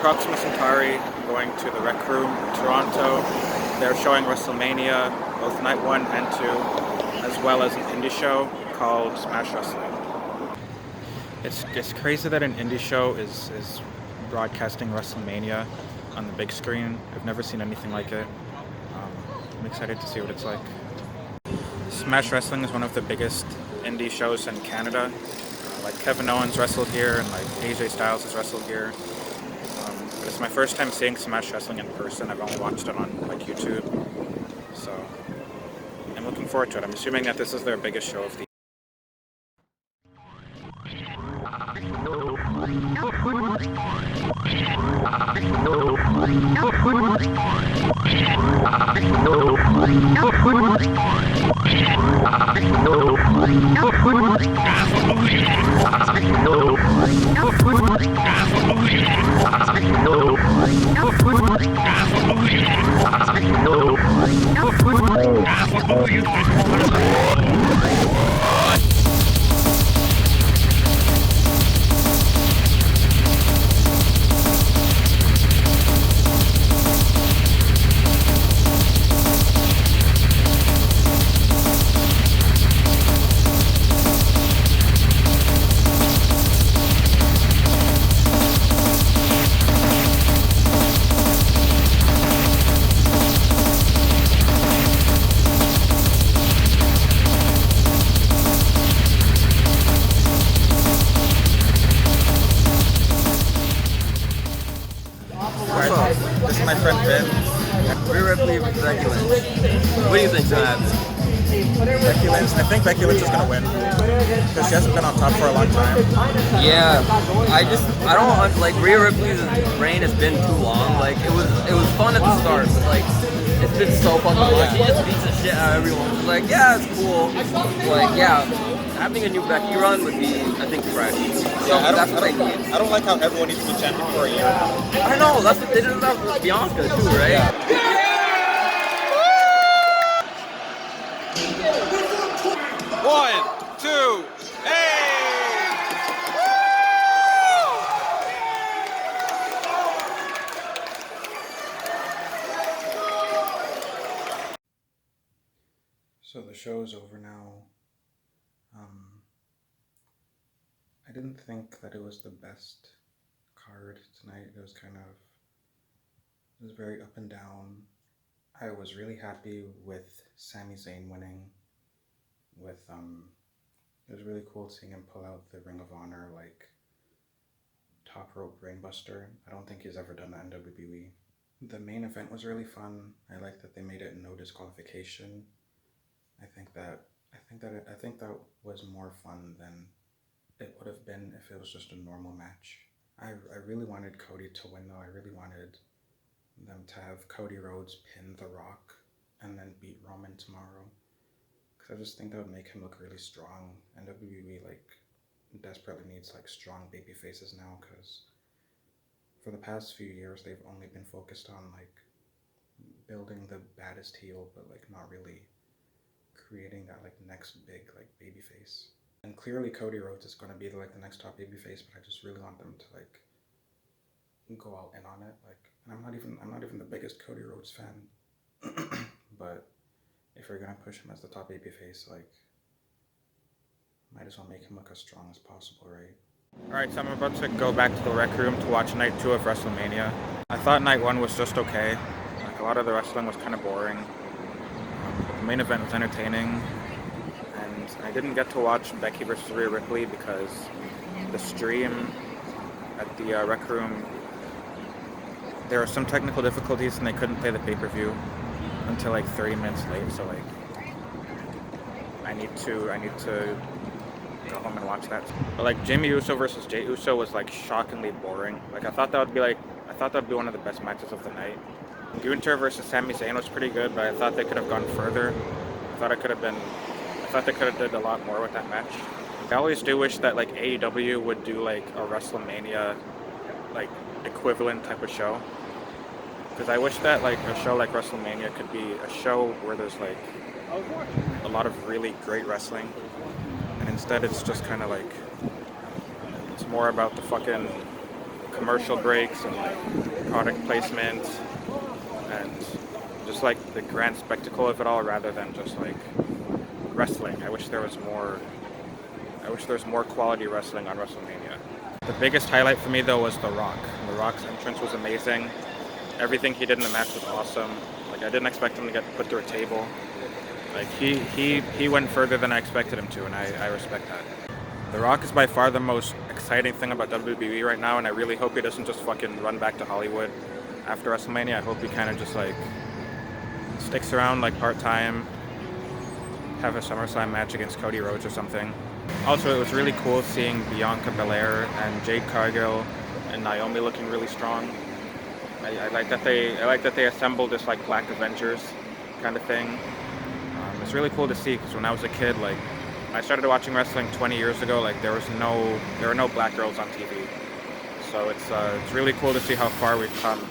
Proxima Centauri. I'm going to the Rec Room in Toronto. They're showing WrestleMania, both night 1 and 2, as well as an indie show called Smash Wrestling. It's crazy that an indie show is broadcasting WrestleMania on the big screen. I've never seen anything like it. I'm excited to see what it's like. Smash Wrestling is one of the biggest indie shows in Canada. Like Kevin Owens wrestled here, and like AJ Styles has wrestled here. But it's my first time seeing Smash Wrestling in person. I've only watched it on like YouTube, so I'm looking forward to it. I'm assuming that this is their biggest show of the year. This is my friend Ben. Rhea Ripley versus Becky Lynch. What do you think's gonna happen? Becky Lynch. I think Becky Lynch is gonna win because she hasn't been on top for a long time. Yeah, I don't like Rhea Ripley's reign has been too long. Like it was fun at the start, but like it's been so fucking long. She just beats the shit out of everyone. It's like yeah, it's cool. Like yeah, having a new Becky run would be I think fresh. So Yeah, that's what they need. I don't like how everyone needs to be champion for a year. I know that's what they did that with Bianca too, right? Yeah. 1, 2, hey! So the show is over now. I didn't think that it was the best card tonight. It was very up and down. I was really happy with Sami Zayn winning. It was really cool seeing him pull out the Ring of Honor like top rope brainbuster. I don't think he's ever done that in WWE. The main event was really fun. I like that they made it no disqualification. I think that was more fun than it would have been if it was just a normal match. I really wanted Cody to win though. I really wanted them to have Cody Rhodes pin The Rock and then beat Roman tomorrow. Because I just think that would make him look really strong. And WWE like desperately needs like strong baby faces now, because for the past few years they've only been focused on like building the baddest heel, but like not really creating that like next big like baby face. And clearly Cody Rhodes is gonna be like the next top baby face, but I just really want them to like go all in on it. Like, and I'm not even the biggest Cody Rhodes fan, but if you're gonna push him as the top baby face, like, might as well make him look as strong as possible, right? Alright, so I'm about to go back to the Rec Room to watch night 2 of WrestleMania. I thought night 1 was just okay. Like, a lot of the wrestling was kind of boring. But the main event was entertaining. And I didn't get to watch Becky versus Rhea Ripley because the stream at the Rec Room, there were some technical difficulties and they couldn't play the pay-per-view until like 30 minutes late, so like I need to go home and watch that. But like Jimmy Uso versus Jey Uso was like shockingly boring. Like I thought that would be one of the best matches of the night. Gunther versus Sami Zayn was pretty good, but I thought they could have gone further. I thought they could have did a lot more with that match. I always do wish that like AEW would do like a WrestleMania like equivalent type of show. Because I wish that like a show like WrestleMania could be a show where there's like a lot of really great wrestling, and instead it's just kind of like it's more about the fucking commercial breaks and like product placement and just like the grand spectacle of it all rather than just like wrestling. I wish there was more quality wrestling on WrestleMania. The biggest highlight for me though was The Rock. The Rock's entrance was amazing. Everything he did in the match was awesome. Like I didn't expect him to get put through a table. Like he went further than I expected him to, and I respect that. The Rock is by far the most exciting thing about WWE right now, and I really hope he doesn't just fucking run back to Hollywood after WrestleMania. I hope he kind of just like sticks around like part-time, have a SummerSlam match against Cody Rhodes or something. Also, it was really cool seeing Bianca Belair and Jade Cargill and Naomi looking really strong. I like that they assembled this like Black Avengers kind of thing. It's really cool to see because when I was a kid, like I started watching wrestling 20 years ago. Like there were no black girls on TV, so it's really cool to see how far we've come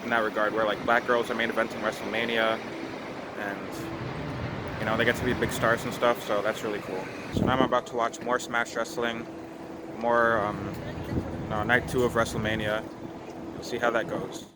in that regard. Where like black girls are main eventing WrestleMania, and you know they get to be big stars and stuff. So that's really cool. So now I'm about to watch more Smash Wrestling, more night 2 of WrestleMania. We'll see how that goes.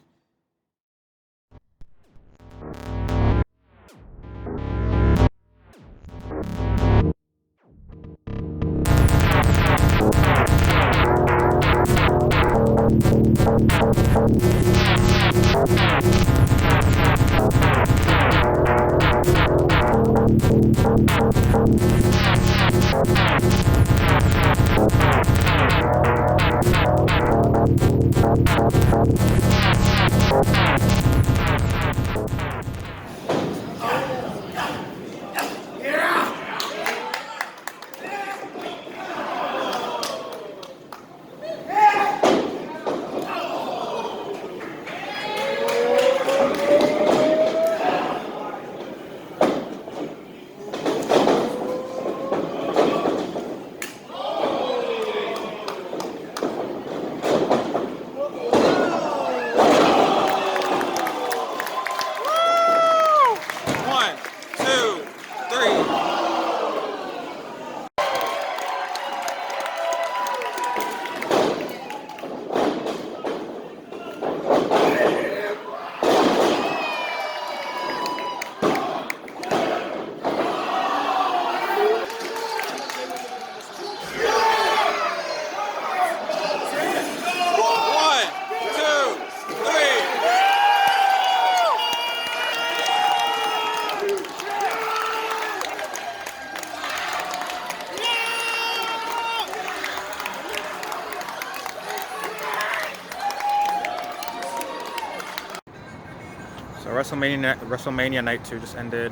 So WrestleMania Night 2 just ended.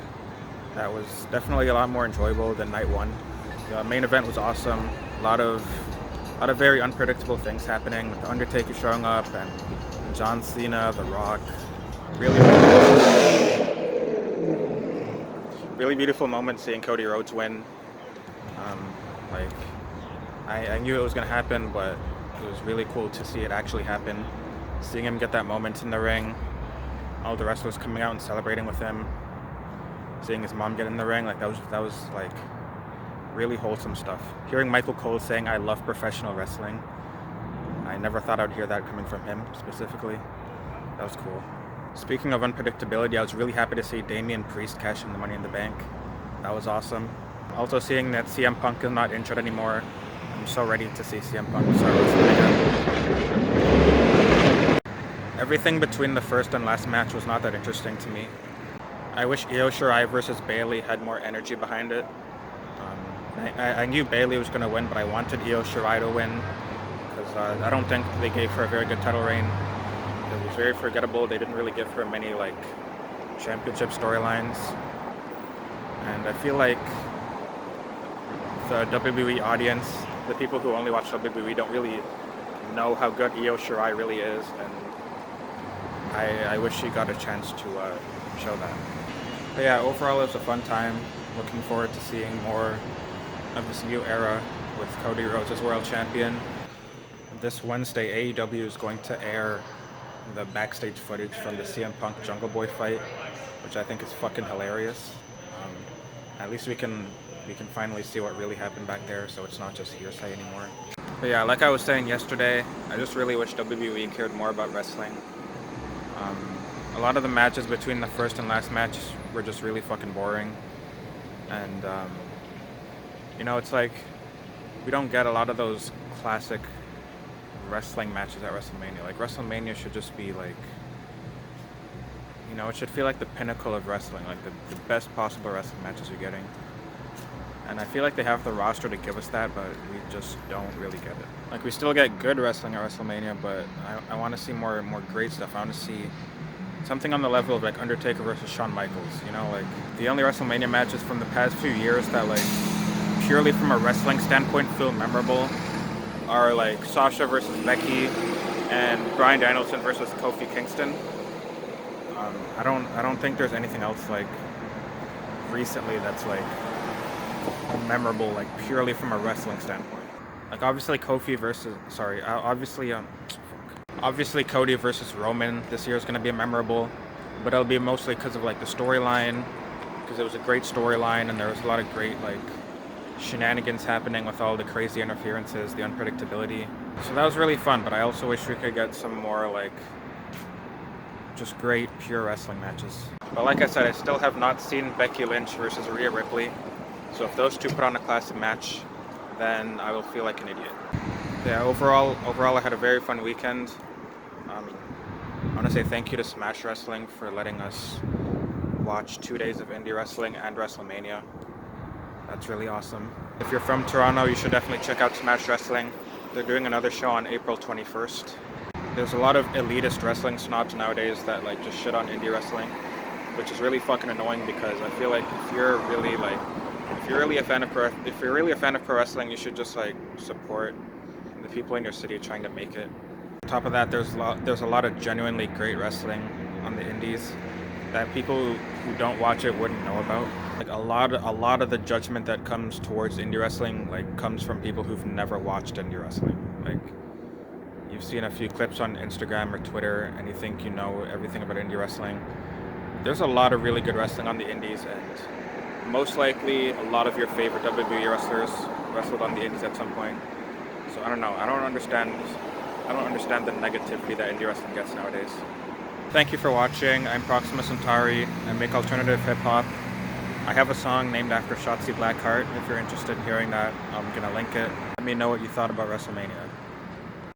That was definitely a lot more enjoyable than Night 1. The main event was awesome. A lot of very unpredictable things happening, with The Undertaker showing up and John Cena, The Rock. Really beautiful moment seeing Cody Rhodes win. I knew it was going to happen, but it was really cool to see it actually happen. Seeing him get that moment in the ring, all the wrestlers coming out and celebrating with him, seeing his mom get in the ring, like that was like really wholesome stuff. Hearing Michael Cole saying "I love professional wrestling," I never thought I'd hear that coming from him specifically. That was cool. Speaking of unpredictability, I was really happy to see Damian Priest cash in the Money in the Bank. That was awesome. Also seeing that CM Punk is not injured anymore. I'm so ready to see CM Punk start wrestling again. Everything between the first and last match was not that interesting to me. I wish Io Shirai versus Bayley had more energy behind it. I knew Bayley was going to win, but I wanted Io Shirai to win because I don't think they gave her a very good title reign. It was very forgettable. They didn't really give her many like championship storylines, and I feel like the WWE audience, the people who only watch WWE, don't really know how good Io Shirai really is, and I wish she got a chance to show that. But yeah, overall it was a fun time. Looking forward to seeing more of this new era with Cody Rhodes as world champion. This Wednesday, AEW is going to air the backstage footage from the CM Punk Jungle Boy fight, which I think is fucking hilarious. At least we can finally see what really happened back there, so it's not just hearsay anymore. But yeah, like I was saying yesterday, I just really wish WWE cared more about wrestling. A lot of the matches between the first and last match were just really fucking boring. And, it's like we don't get a lot of those classic wrestling matches at WrestleMania. Like, WrestleMania should just be like, it should feel like the pinnacle of wrestling, like the best possible wrestling matches you're getting. And I feel like they have the roster to give us that, but we just don't really get it. Like, we still get good wrestling at WrestleMania, but I want to see more great stuff. I want to see something on the level of like Undertaker versus Shawn Michaels. Like the only WrestleMania matches from the past few years that like purely from a wrestling standpoint feel memorable are like Sasha versus Becky and Bryan Danielson versus Kofi Kingston. I don't think there's anything else like recently that's like memorable, like purely from a wrestling standpoint. Like obviously obviously Cody versus Roman this year is going to be memorable, but it'll be mostly because of like the storyline, because it was a great storyline and there was a lot of great like shenanigans happening with all the crazy interferences, the unpredictability. So that was really fun, but I also wish we could get some more like just great pure wrestling matches. But like I said, I still have not seen Becky Lynch versus Rhea Ripley. So if those two put on a classic match, then I will feel like an idiot. Yeah, overall I had a very fun weekend. I want to say thank you to Smash Wrestling for letting us watch 2 days of indie wrestling and WrestleMania. That's really awesome. If you're from Toronto, you should definitely check out Smash Wrestling. They're doing another show on April 21st. There's a lot of elitist wrestling snobs nowadays that like just shit on indie wrestling, which is really fucking annoying because I feel like if you're really a fan of pro wrestling, you should just like support the people in your city trying to make it. On top of that, there's a lot of genuinely great wrestling on the indies that people who don't watch it wouldn't know about. Like a lot of the judgment that comes towards indie wrestling like comes from people who've never watched indie wrestling. Like you've seen a few clips on Instagram or Twitter and you think you know everything about indie wrestling. There's a lot of really good wrestling on the indies, and most likely a lot of your favorite WWE wrestlers wrestled on the indies at some point. So I don't know. I don't understand the negativity that indie wrestling gets nowadays. Thank you for watching. I'm Proxima Centauri. I make alternative hip hop. I have a song named after Shotzi Blackheart. If you're interested in hearing that, I'm gonna link it. Let me know what you thought about WrestleMania.